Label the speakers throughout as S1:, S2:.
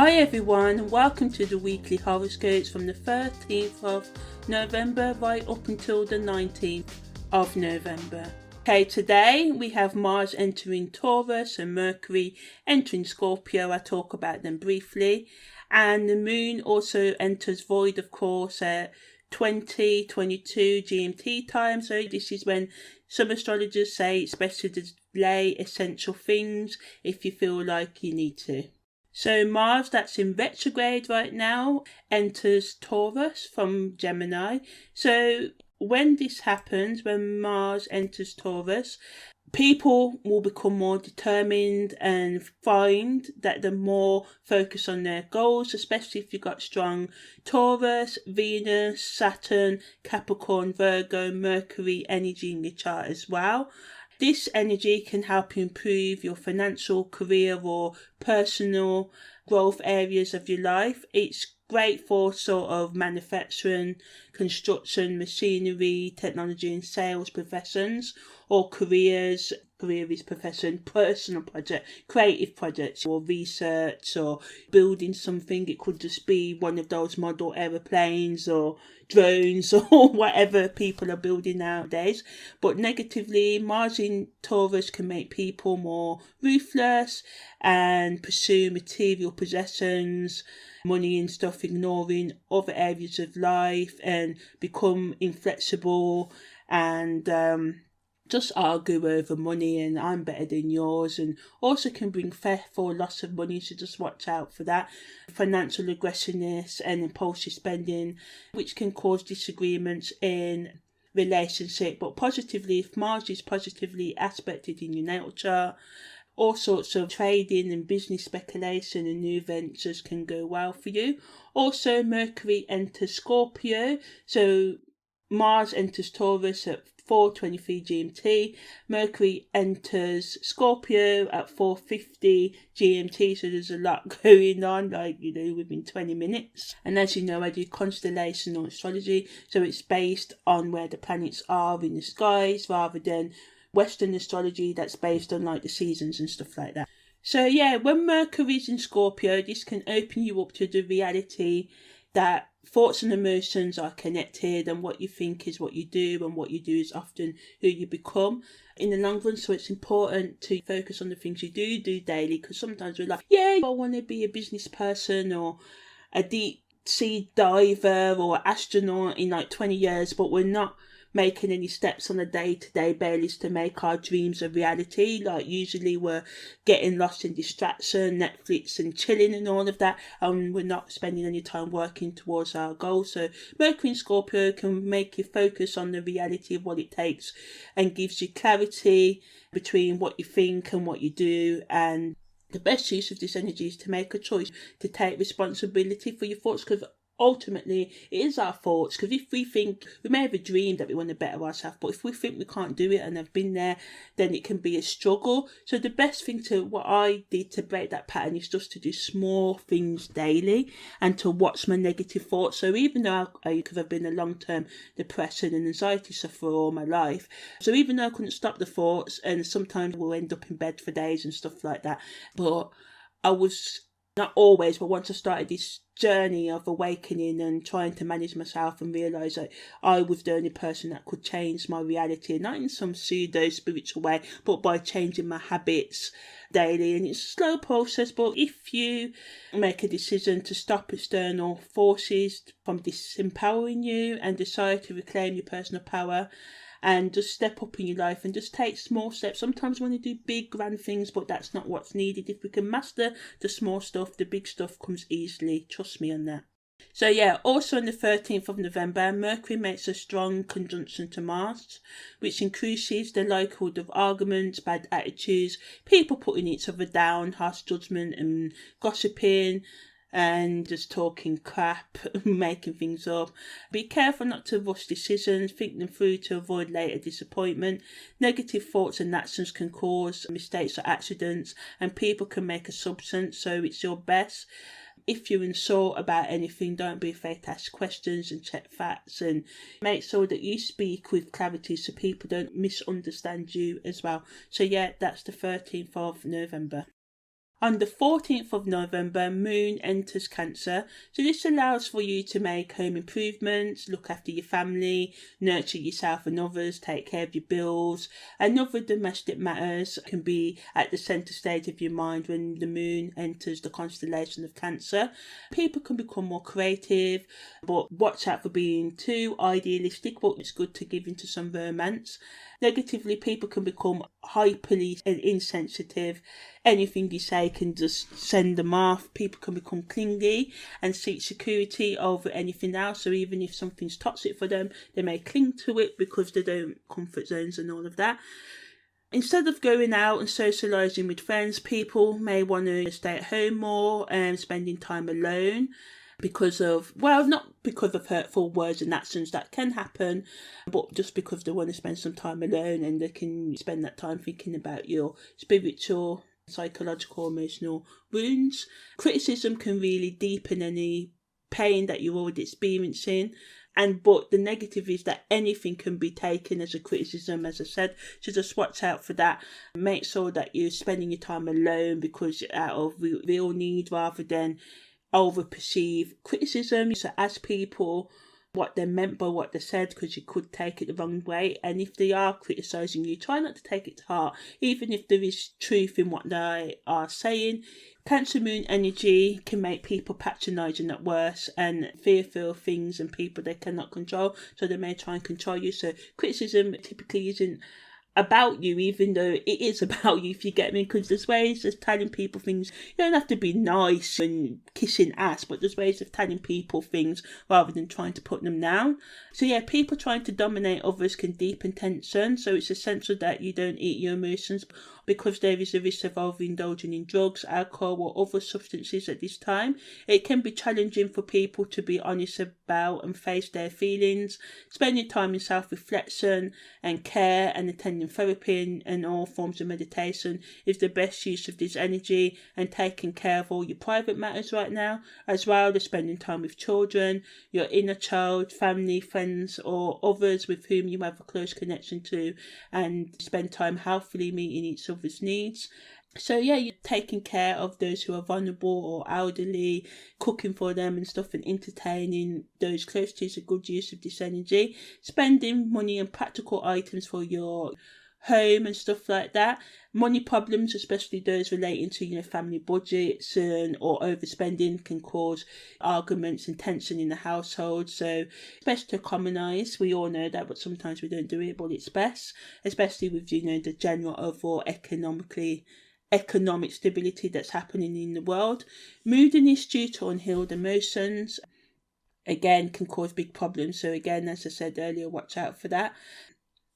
S1: Hi everyone, and welcome to the weekly horoscopes from the 13th of November right up until the 19th of November. Okay, today we have Mars entering Taurus and Mercury entering Scorpio. I'll talk about them briefly. And the Moon also enters Void, of course, at 20:22 GMT time. So this is when some astrologers say it's best to delay essential things if you feel like you need to. So Mars, that's in retrograde right now, enters Taurus from Gemini. So when this happens, when Mars enters Taurus, people will become more determined and find that they're more focused on their goals, especially if you've got strong Taurus, Venus, Saturn, Capricorn, Virgo, Mercury energy in your chart as well. This energy can help you improve your financial, career or personal growth areas of your life. It's great for sort of manufacturing, construction, machinery, technology and sales professions or careers. Career is profession, personal project, creative projects or research or building something. It could just be one of those model aeroplanes or drones or whatever people are building nowadays. But negatively, Mars in Taurus can make people more ruthless and pursue material possessions, money and stuff, ignoring other areas of life and become inflexible and just argue over money and I'm better than yours, and also can bring theft or loss of money, so just watch out for that. Financial aggressiveness and impulsive spending, which can cause disagreements in relationship. But positively, if Mars is positively aspected in your natal chart, all sorts of trading and business speculation and new ventures can go well for you. Also, Mercury enters Scorpio, so Mars enters Taurus at 4:23 GMT. Mercury enters Scorpio at 4:50 GMT. So there's a lot going on, within 20 minutes. And as you know, I do constellational astrology. So it's based on where the planets are in the skies rather than Western astrology that's based on the seasons and stuff like that. So yeah, when Mercury's in Scorpio, this can open you up to the reality that thoughts and emotions are connected, and what you think is what you do, and what you do is often who you become in the long run. So it's important to focus on the things you do daily, because sometimes we're like, yeah, I want to be a business person or a deep sea diver or astronaut in 20 years, but we're not making any steps on a day-to-day basis to make our dreams a reality. Usually we're getting lost in distraction, Netflix and chilling and all of that, and we're not spending any time working towards our goals. So Mercury in Scorpio can make you focus on the reality of what it takes and gives you clarity between what you think and what you do. And the best use of this energy is to make a choice, to take responsibility for your thoughts, because ultimately it is our thoughts. Because if we think, we may have a dream that we want to better ourselves, but if we think we can't do it and have been there, then it can be a struggle. So the best thing what I did to break that pattern is just to do small things daily and to watch my negative thoughts. So even though because I've been a long-term depression and anxiety sufferer all my life, so even though I couldn't stop the thoughts, and sometimes we'll end up in bed for days and stuff like that, but I was not always, but once I started this journey of awakening and trying to manage myself and realise that I was the only person that could change my reality, not in some pseudo spiritual way, but by changing my habits daily. And it's a slow process, but if you make a decision to stop external forces from disempowering you and decide to reclaim your personal power and just step up in your life and just take small steps. Sometimes we want to do big grand things, but that's not what's needed. If we can master the small stuff, the big stuff comes easily. Trust me on that. So yeah, also on the 13th of November, Mercury makes a strong conjunction to Mars, which increases the likelihood of arguments, bad attitudes, people putting each other down, harsh judgment and gossiping, and just talking crap, making things up. Be careful not to rush decisions, think them through to avoid later disappointment. Negative thoughts and actions can cause mistakes or accidents, and people can make assumptions, so it's your best. If you're unsure about anything, don't be afraid to ask questions and check facts, and make sure that you speak with clarity so people don't misunderstand you as well. So yeah, that's the 13th of November. On the 14th of November, Moon enters Cancer, so this allows for you to make home improvements, look after your family, nurture yourself and others, take care of your bills, and other domestic matters can be at the centre stage of your mind when the Moon enters the constellation of Cancer. People can become more creative, but watch out for being too idealistic, but it's good to give into some romance. Negatively, people can become hyperly and insensitive. Anything you say can just send them off. People can become clingy and seek security over anything else. So even if something's toxic for them, they may cling to it because they don't comfort zones and all of that. Instead of going out and socialising with friends, people may want to stay at home more and spending time alone. Because of, well, not because of hurtful words and actions that can happen, but just because they want to spend some time alone and they can spend that time thinking about your spiritual, psychological, emotional wounds. Criticism can really deepen any pain that you're already experiencing. But the negative is that anything can be taken as a criticism, as I said, so just watch out for that. Make sure that you're spending your time alone because out of real need rather than over perceive criticism. So ask people what they meant by what they said, because you could take it the wrong way. And if they are criticising you, try not to take it to heart, even if there is truth in what they are saying. Cancer Moon energy can make people patronising at worst and fearful of things and people they cannot control, so they may try and control you. So criticism typically isn't about you, even though it is about you, if you get me, because there's ways of telling people things. You don't have to be nice and kissing ass, but there's ways of telling people things rather than trying to put them down. So yeah, people trying to dominate others can deepen tension, so it's essential that you don't eat your emotions, because there is a risk of overindulging in drugs, alcohol or other substances at this time. It can be challenging for people to be honest about and face their feelings. Spending time in self-reflection and care and attending therapy and all forms of meditation is the best use of this energy, and taking care of all your private matters right now, as well as spending time with children, your inner child, family, friends or others with whom you have a close connection to, and spend time healthily meeting each other's needs. So yeah, you're taking care of those who are vulnerable or elderly, cooking for them and stuff, and entertaining those close to you is a good use of this energy. Spending money on practical items for your home and stuff like that. Money problems, especially those relating to family budgets or overspending, can cause arguments and tension in the household. So it's best to commonize. We all know that, but sometimes we don't do it, but it's best, especially with the general overall economic stability that's happening in the world. Moodiness due to unhealed emotions, again, can cause big problems. So again, as I said earlier, watch out for that,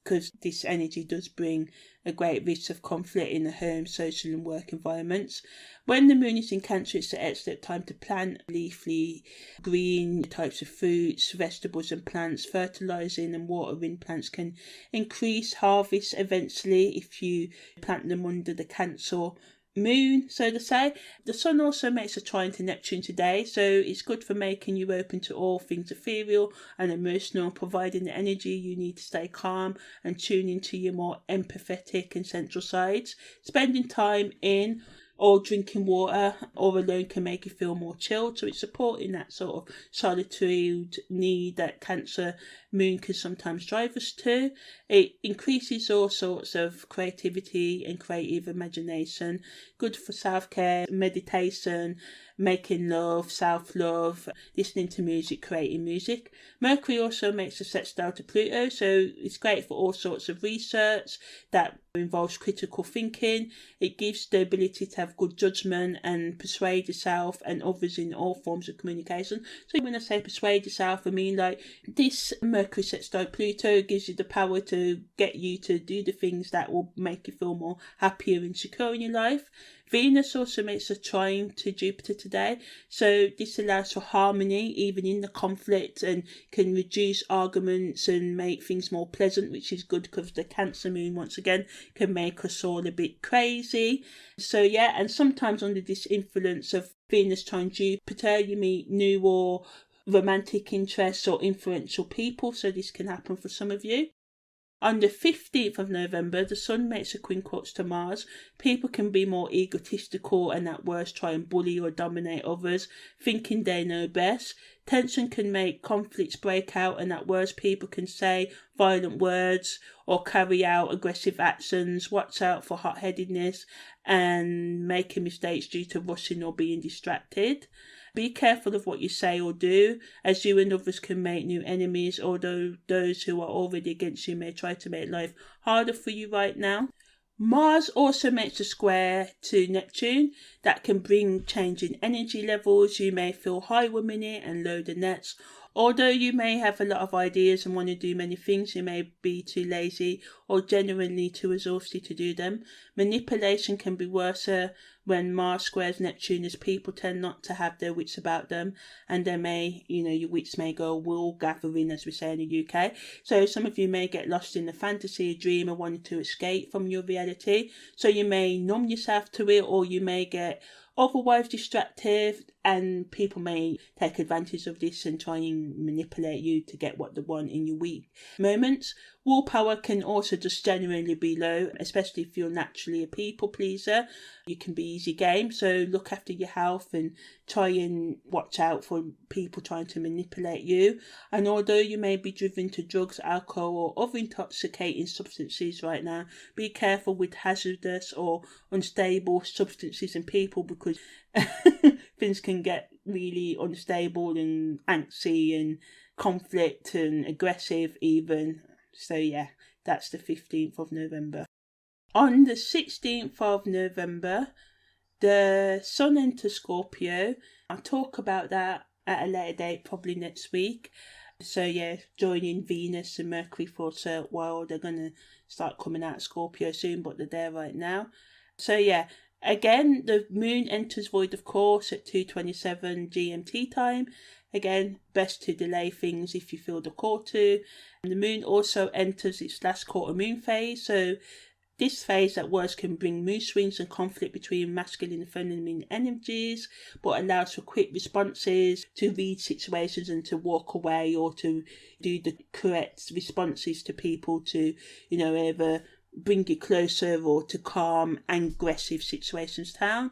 S1: because this energy does bring a great risk of conflict in the home, social and work environments. When the moon is in Cancer, it's an excellent time to plant leafy green types of fruits, vegetables and plants. Fertilising and watering plants can increase harvest eventually if you plant them under the Cancer moon, so to say. The sun also makes a trine to Neptune today, so it's good for making you open to all things ethereal and emotional, providing the energy you need to stay calm and tune into your more empathetic and central sides. Spending time in or drinking water or alone can make you feel more chilled, so it's supporting that sort of solitude need that Cancer moon can sometimes drive us to. It increases all sorts of creativity and creative imagination, good for self-care, meditation, making love, self-love, listening to music, creating music. Mercury also makes a sextile to Pluto, so it's great for all sorts of research that involves critical thinking. It gives the ability to have good judgment and persuade yourself and others in all forms of communication. So when I say persuade yourself, I mean like this Mercury sextile Pluto gives you the power to get you to do the things that will make you feel more happier and secure in your life. Venus also makes a trine to Jupiter today, so this allows for harmony even in the conflict and can reduce arguments and make things more pleasant, which is good because the Cancer moon once again can make us all a bit crazy. So yeah, and sometimes under this influence of Venus trine Jupiter you meet new or romantic interests or influential people, so this can happen for some of you. On the 15th of November, the Sun makes a quincunx to Mars. People can be more egotistical and at worst try and bully or dominate others, thinking they know best. Tension can make conflicts break out, and at worst people can say violent words or carry out aggressive actions. Watch out for hot-headedness and making mistakes due to rushing or being distracted. Be careful of what you say or do, as you and others can make new enemies, although those who are already against you may try to make life harder for you right now. Mars also makes a square to Neptune that can bring changing energy levels. You may feel high one minute and low the next. Although you may have a lot of ideas and want to do many things, you may be too lazy or genuinely too exhausted to do them. Manipulation can be worse when Mars squares Neptune, as people tend not to have their wits about them, and they may, your wits may go wool gathering, as we say in the UK. So some of you may get lost in the fantasy, dream, or wanting to escape from your reality. So you may numb yourself to it, or you may get otherwise distracted, and people may take advantage of this and try and manipulate you to get what they want in your weak moments. Willpower can also just genuinely be low, especially if you're naturally a people pleaser. You can be easy game, so look after your health and try and watch out for people trying to manipulate you. And although you may be driven to drugs, alcohol or other intoxicating substances right now, be careful with hazardous or unstable substances and people, because things can get really unstable and antsy and conflict and aggressive even. So yeah, that's the 15th of November. On the 16th of November, the Sun enters Scorpio. I'll talk about that at a later date, probably next week. So yeah, joining Venus and Mercury for a certain while. They're going to start coming out of Scorpio soon, but they're there right now. So yeah, again, the moon enters void, of course, at 2:27 GMT time. Again, best to delay things if you feel the call to. And the moon also enters its last quarter moon phase. So this phase at worst can bring mood swings and conflict between masculine and feminine energies, but allows for quick responses, to read situations and to walk away, or to do the correct responses to people to, either bring you closer or to calm aggressive situations down.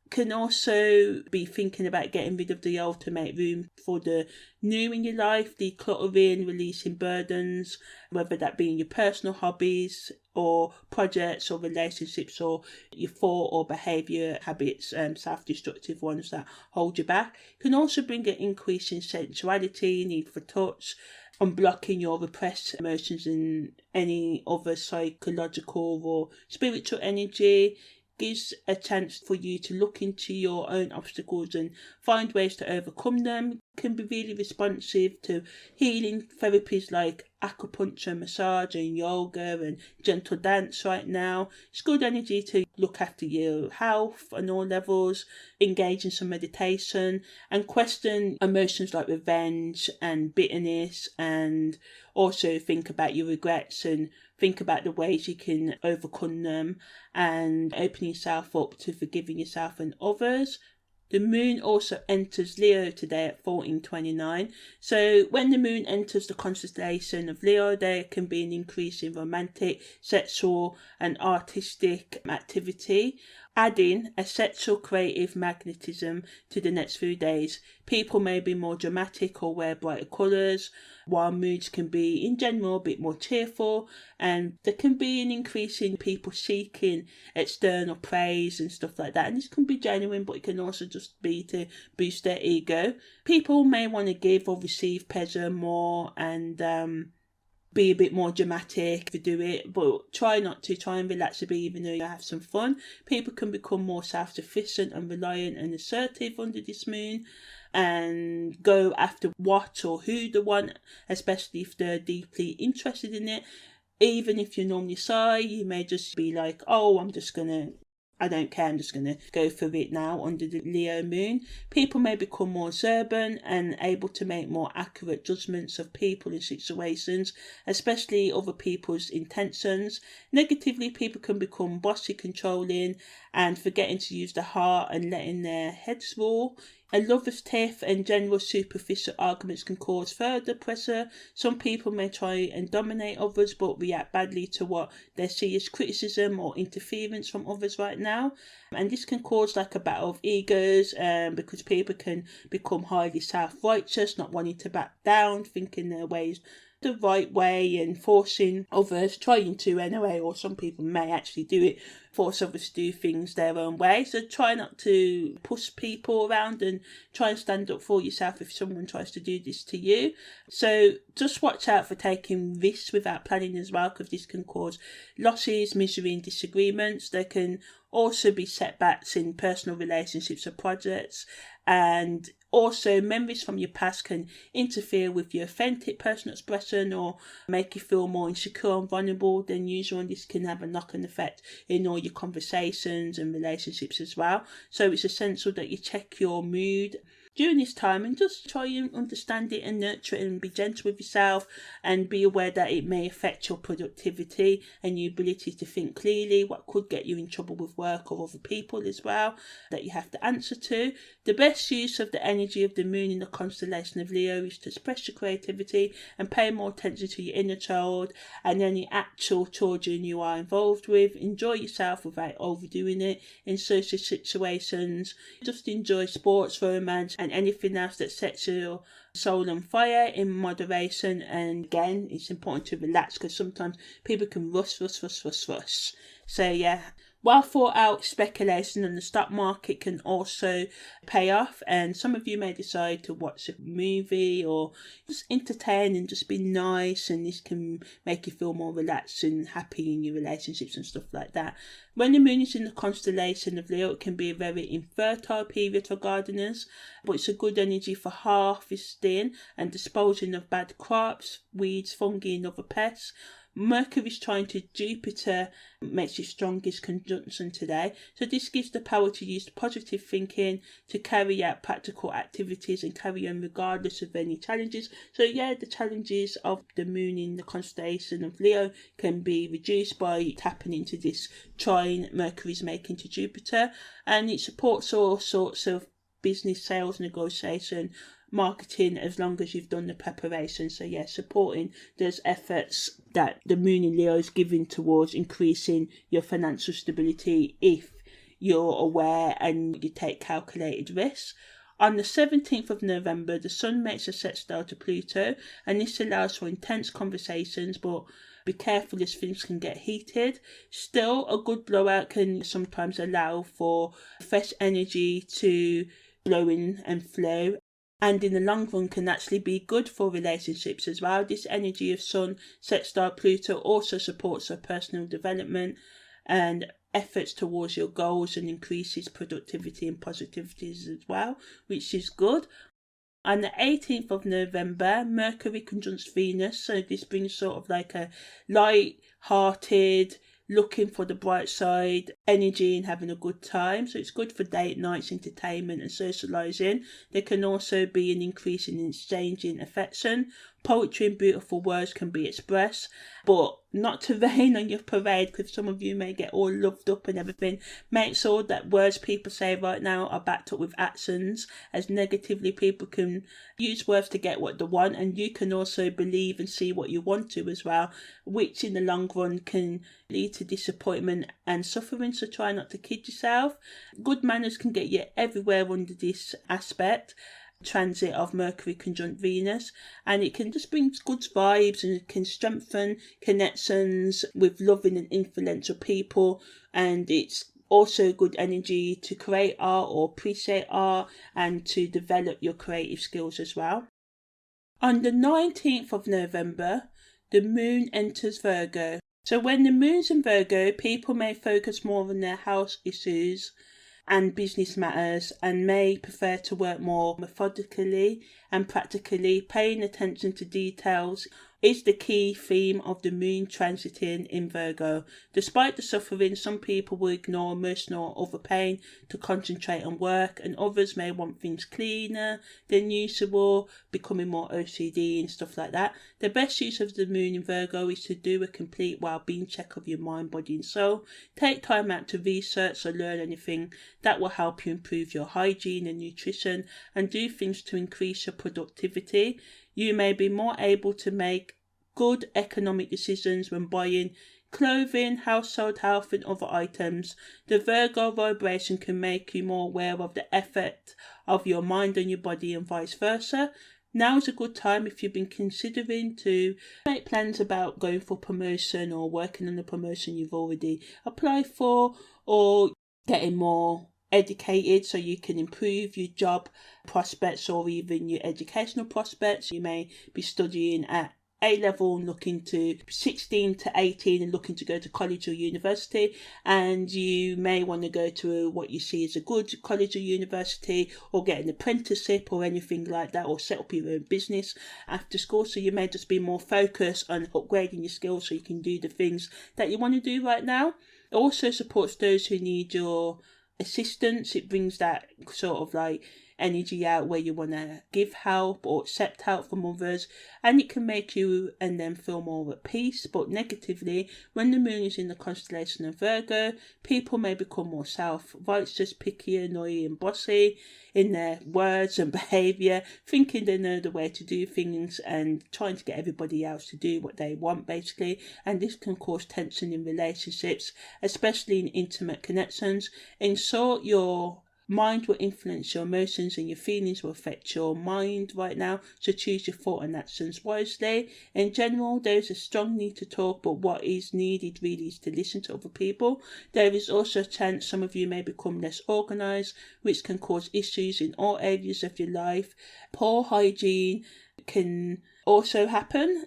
S1: Can also be thinking about getting rid of the old to make room for the new in your life, decluttering, releasing burdens, whether that be in your personal hobbies or projects or relationships, or your thought or behaviour habits, self-destructive ones that hold you back. Can also bring an increase in sensuality, need for touch, unblocking your repressed emotions and any other psychological or spiritual energy. Gives a chance for you to look into your own obstacles and find ways to overcome them. Can be really responsive to healing therapies like acupuncture, massage and yoga and gentle dance right now. It's good energy to look after your health on all levels, engage in some meditation and question emotions like revenge and bitterness, and also think about your regrets and think about the ways you can overcome them, and open yourself up to forgiving yourself and others. The moon also enters Leo today at 14:29. So when the moon enters the constellation of Leo, there can be an increase in romantic, sexual and artistic activity, adding a sexual creative magnetism to the next few days. People may be more dramatic or wear brighter colours, while moods can be in general a bit more cheerful, and there can be an increase in people seeking external praise and stuff like that. And this can be genuine, but it can also just be to boost their ego. People may want to give or receive pleasure more and be a bit more dramatic to do it, but try not to. Try and relax a bit, even though you have some fun. People can become more self-sufficient and reliant and assertive under this moon, and go after what or who they want, especially if they're deeply interested in it. Even if you're normally shy, you may just be like, oh, I don't care, I'm just going to go for it now under the Leo moon. People may become more observant and able to make more accurate judgments of people and situations, especially other people's intentions. Negatively, people can become bossy, controlling and forgetting to use the heart and letting their heads rule. A lover's tiff and general superficial arguments can cause further pressure. Some people may try and dominate others but react badly to what they see as criticism or interference from others right now. And this can cause like a battle of egos, because people can become highly self-righteous, not wanting to back down, thinking their ways the right way and forcing others, trying to anyway, or some people may actually do it, force others to do things their own way. So try not to push people around and try and stand up for yourself if someone tries to do this to you. So just watch out for taking risks without planning as well, because this can cause losses, misery and disagreements. There can also be setbacks in personal relationships or projects, and also memories from your past can interfere with your authentic personal expression or make you feel more insecure and vulnerable than usual, and this can have a knock-on effect in all your conversations and relationships as well. So it's essential that you check your mood during this time and just try and understand it and nurture it and be gentle with yourself, and be aware that it may affect your productivity and your ability to think clearly, what could get you in trouble with work or other people as well that you have to answer to. The best use of the energy of the moon in the constellation of Leo is to express your creativity and pay more attention to your inner child and any actual children you are involved with. Enjoy yourself without overdoing it in social situations. Just enjoy sports, romance and anything else that sets your soul on fire in moderation. And again, it's important to relax because sometimes people can rush. So yeah, well thought out speculation on the stock market can also pay off, and some of you may decide to watch a movie or just entertain and just be nice, and this can make you feel more relaxed and happy in your relationships and stuff like that. When the moon is in the constellation of Leo, it can be a very infertile period for gardeners, but it's a good energy for harvesting and disposing of bad crops, weeds, fungi and other pests. Mercury is trying to Jupiter, makes its strongest conjunction today. So this gives the power to use positive thinking to carry out practical activities and carry on regardless of any challenges. So yeah, the challenges of the moon in the constellation of Leo can be reduced by tapping into this trine Mercury is making to Jupiter, and it supports all sorts of business, sales, negotiation, marketing, as long as you've done the preparation. So yeah, supporting those efforts that the moon in Leo is giving towards increasing your financial stability if you're aware and you take calculated risks. On the 17th of November, the Sun makes a sextile to Pluto, and this allows for intense conversations, but be careful as things can get heated. Still, a good blowout can sometimes allow for fresh energy to blow in and flow, and in the long run can actually be good for relationships as well. This energy of Sun sextile Pluto also supports our personal development and efforts towards your goals and increases productivity and positivities as well, which is good. On the 18th of November, Mercury conjuncts Venus, so this brings sort of like a light-hearted, looking for the bright side energy and having a good time. So it's good for date nights, entertainment and socialising. There can also be an increase in exchanging affection. Poetry and beautiful words can be expressed, but not to rain on your parade, because some of you may get all loved up and everything. Make sure that words people say right now are backed up with actions, as negatively people can use words to get what they want, and you can also believe and see what you want to as well, which in the long run can lead to disappointment and suffering. So try not to kid yourself. Good manners can get you everywhere under this aspect transit of Mercury conjunct Venus, and it can just bring good vibes and it can strengthen connections with loving and influential people, and it's also good energy to create art or appreciate art and to develop your creative skills as well. On the 19th of November, the moon enters Virgo. So when the moon's in Virgo, people may focus more on their health issues and business matters, and may prefer to work more methodically and practically, paying attention to details is the key theme of the moon transiting in Virgo. Despite the suffering, some people will ignore emotional or other pain to concentrate on work, and others may want things cleaner than usual, becoming more OCD and stuff like that. The best use of the moon in Virgo is to do a complete well-being check of your mind, body and soul. Take time out to research or learn anything that will help you improve your hygiene and nutrition, and do things to increase your productivity. You may be more able to make good economic decisions when buying clothing, household health and other items. The Virgo vibration can make you more aware of the effect of your mind on your body and vice versa. Now is a good time if you've been considering to make plans about going for promotion or working on the promotion you've already applied for, or getting more educated so you can improve your job prospects or even your educational prospects. You may be studying at A-level and looking to 16 to 18 and looking to go to college or university, and you may want to go to what you see as a good college or university, or get an apprenticeship or anything like that, or set up your own business after school. So you may just be more focused on upgrading your skills so you can do the things that you want to do right now. It also supports those who need your assistance. It brings that sort of like energy out where you want to give help or accept help from others, and it can make you and them feel more at peace. But negatively, when the moon is in the constellation of Virgo, people may become more self-righteous, picky, annoying and bossy in their words and behaviour, thinking they know the way to do things and trying to get everybody else to do what they want basically, and this can cause tension in relationships, especially in intimate connections. In short, your mind will influence your emotions and your feelings will affect your mind right now, so choose your thought and actions wisely. In general, there is a strong need to talk, but what is needed really is to listen to other people. There is also a chance some of you may become less organised, which can cause issues in all areas of your life. Poor hygiene can also happen,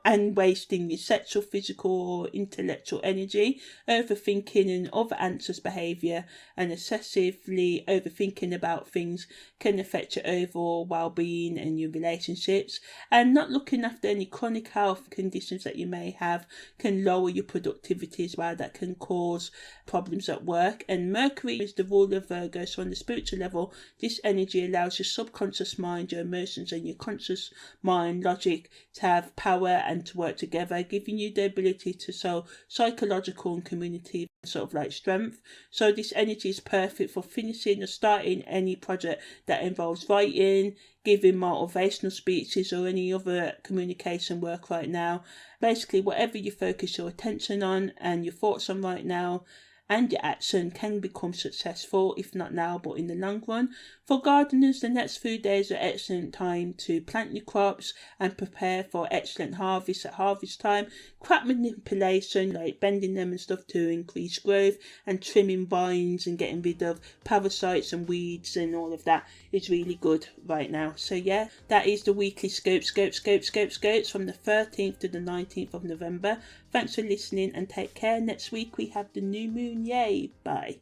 S1: and wasting your sexual, physical or intellectual energy. Overthinking and other anxious behaviour and excessively overthinking about things can affect your overall well-being and your relationships. And not looking after any chronic health conditions that you may have can lower your productivity as well. That can cause problems at work. And Mercury is the ruler of Virgo, so on the spiritual level, this energy allows your subconscious mind, your emotions and your conscious mind, logic, to have power and to work together, giving you the ability to show psychological and community sort of like strength. So this energy is perfect for finishing or starting any project that involves writing, giving motivational speeches or any other communication work right now. Basically, whatever you focus your attention on and your thoughts on right now, and your action can become successful, if not now, but in the long run. For gardeners, the next few days are excellent time to plant your crops and prepare for excellent harvest at harvest time. Crop manipulation, like bending them and stuff to increase growth, and trimming vines and getting rid of parasites and weeds and all of that is really good right now. So yeah, that is the weekly scopes from the 13th to the 19th of November. Thanks for listening and take care. Next week we have the new moon. Yay, bye.